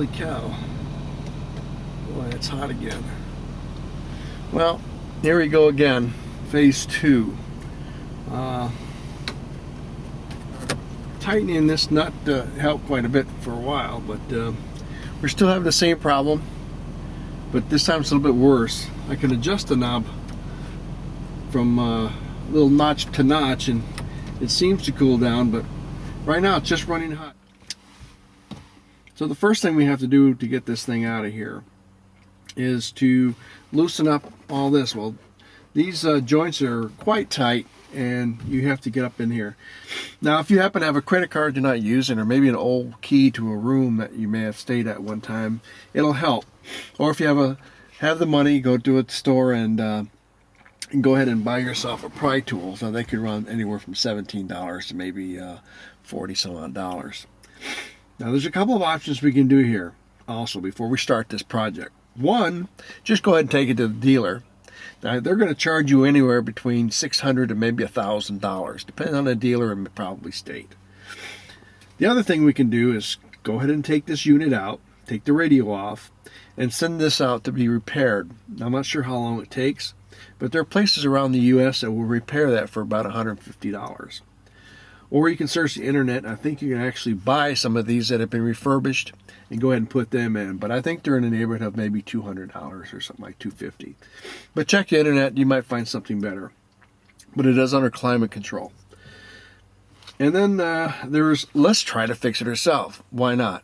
Holy cow. Boy, it's hot again. Well, here we go again. Phase 2. Tightening this nut helped quite a bit for a while, but we're still having the same problem, but this time it's a little bit worse. I can adjust the knob from little notch to notch, and it seems to cool down, but right now it's just running hot. So the first thing we have to do to get this thing out of here is to loosen up all this. Well, these joints are quite tight, and you have to get up in here. Now, if you happen to have a credit card you're not using, or maybe an old key to a room that you may have stayed at one time, it'll help. Or if you have the money, go to a store and go ahead and buy yourself a pry tool. So they could run anywhere from $17 to maybe 40 some odd dollars. Now, there's a couple of options we can do here also before we start this project. One, just go ahead and take it to the dealer. Now, they're going to charge you anywhere between $600 to maybe $1,000, depending on the dealer and probably state. The other thing we can do is go ahead and take this unit out, take the radio off, and send this out to be repaired. Now, I'm not sure how long it takes, but there are places around the U.S. that will repair that for about $150. Or you can search the internet, and I think you can actually buy some of these that have been refurbished and go ahead and put them in. But I think they're in the neighborhood of maybe $200 or something like $250. But check the internet, you might find something better. But it is under climate control. And then let's try to fix it ourselves. Why not?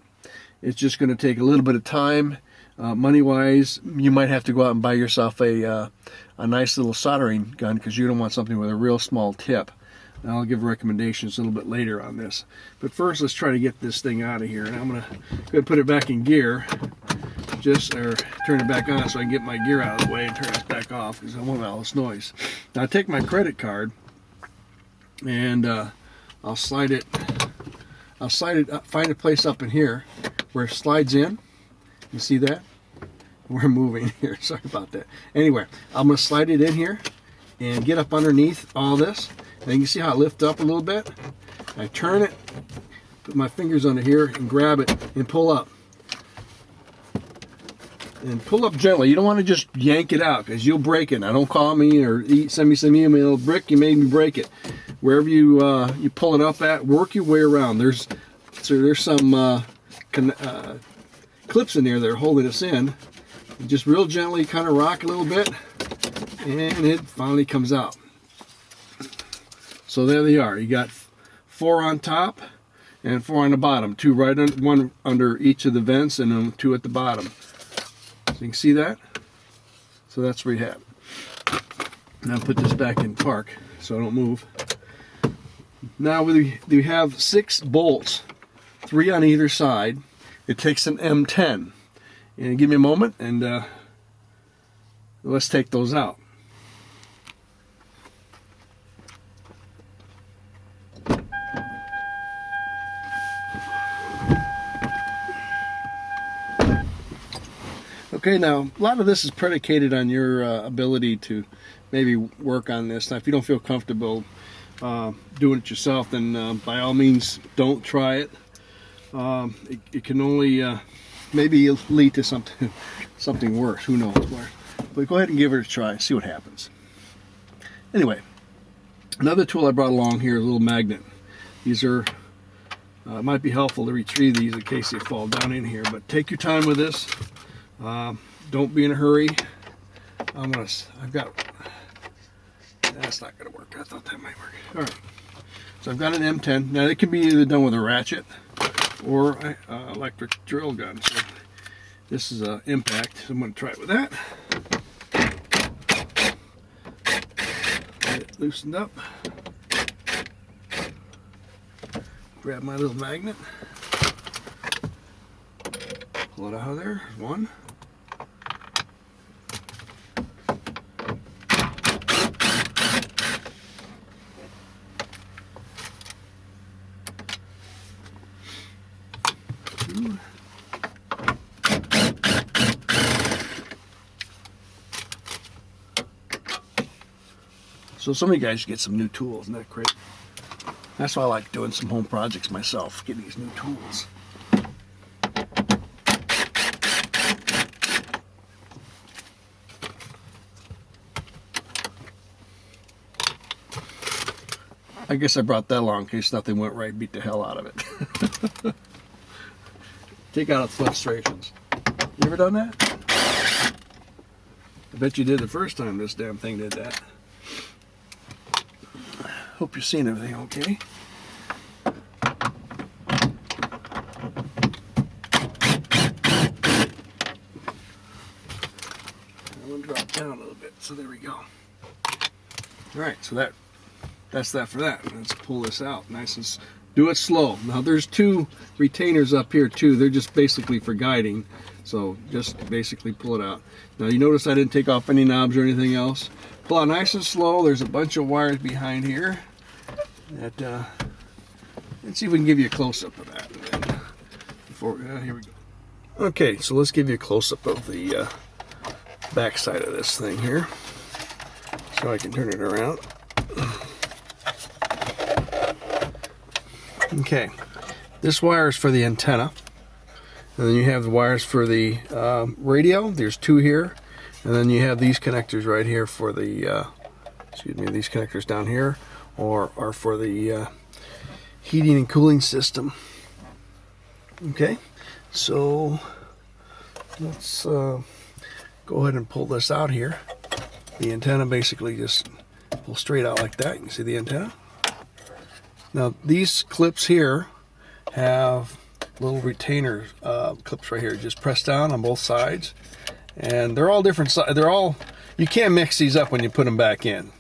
It's just going to take a little bit of time. Money-wise, you might have to go out and buy yourself a nice little soldering gun, because you don't want something with a real small tip. And I'll give recommendations a little bit later on this. But first, let's try to get this thing out of here. And I'm going to go ahead and put it back in gear, or turn it back on so I can get my gear out of the way and turn this back off, because I want all this noise. Now, I take my credit card and I'll slide it up, find a place up in here where it slides in. You see that? We're moving here. Sorry about that. Anyway, I'm going to slide it in here and get up underneath all this. And you can see how I lift up a little bit. I turn it, put my fingers under here and grab it and pull up. And pull up gently. You don't want to just yank it out, because you'll break it. Now, don't call me or send me some email. Brick, you made me break it. Wherever you pull it up at, work your way around. There's some clips in there that are holding us in. And just real gently kind of rock a little bit, and it finally comes out. So there they are. You got 4 on top and 4 on the bottom. 2 one under each of the vents, and then 2 at the bottom. So you can see that. So that's where you have it. Now put this back in park so I don't move. Now we have 6 bolts, 3 on either side. It takes an M10. And give me a moment, and let's take those out. Okay, now a lot of this is predicated on your ability to maybe work on this. Now, if you don't feel comfortable doing it yourself, then by all means don't try it. It can only maybe lead to something worse. Who knows where? But go ahead and give it a try. See what happens. Anyway, another tool I brought along here is a little magnet. These are might be helpful to retrieve these in case they fall down in here. But take your time with this. Don't be in a hurry. I've got. That's not going to work. I thought that might work. All right. So I've got an M10. Now it can be either done with a ratchet or electric drill gun. So this is an impact. So I'm going to try it with that. Get it loosened up. Grab my little magnet. Pull it out of there. 1. So some of you guys get some new tools, isn't that great? That's why I like doing some home projects myself, getting these new tools. I guess I brought that along in case nothing went right, beat the hell out of it. Take out its frustrations. You ever done that? I bet you did the first time this damn thing did that. Hope you're seeing everything okay. That one dropped down a little bit, so there we go. Alright, so that's that for that. Let's pull this out nice and do it slow. Now there's two retainers up here too. They're just basically for guiding. So just basically pull it out. Now you notice I didn't take off any knobs or anything else. Pull out nice and slow. There's a bunch of wires behind here. That let's see if we can give you a close-up of that. And then before here we go. Okay, so let's give you a close-up of the back side of this thing here. So I can turn it around. Okay, this wire is for the antenna, and then you have the wires for the radio. There's two here, and then you have these connectors right here for the excuse me, these connectors down here are for the heating and cooling system. Okay, so let's go ahead and pull this out here. The antenna basically just pull straight out like that. You can see the antenna. Now these clips here have little retainer clips right here. Just press down on both sides, and they're all different sizes. You can't mix these up when you put them back in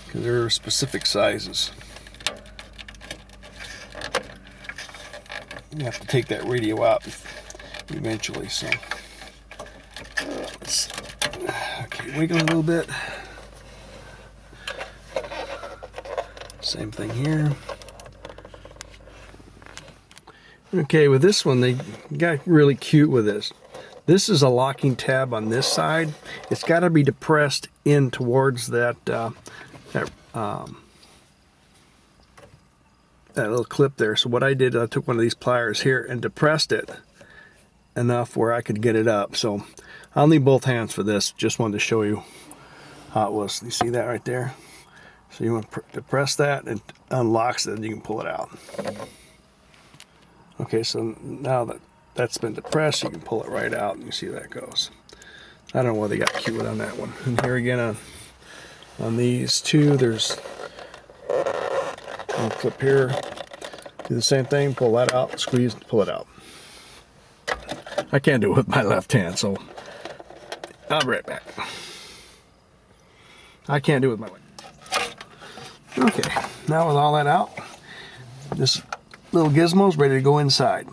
because they're specific sizes. You have to take that radio out eventually. So let's wiggle a little bit. Same thing here. Okay, with this one, they got really cute with this. This is a locking tab on this side. It's got to be depressed in towards that little clip there. So what I did, I took one of these pliers here and depressed it enough where I could get it up. So I'll need both hands for this. Just wanted to show you how it was. You see that right there? So you want to press that, and it unlocks it, and you can pull it out. Okay, so now that that's been depressed, you can pull it right out, and you see how that goes. I don't know why they got cute on that one. And here again on these two, there's a clip here. Do the same thing, pull that out, squeeze, pull it out. I can't do it with my left hand, so I'll be right back. I can't do it with my left. Okay, now with all that out, this little gizmo's ready to go inside.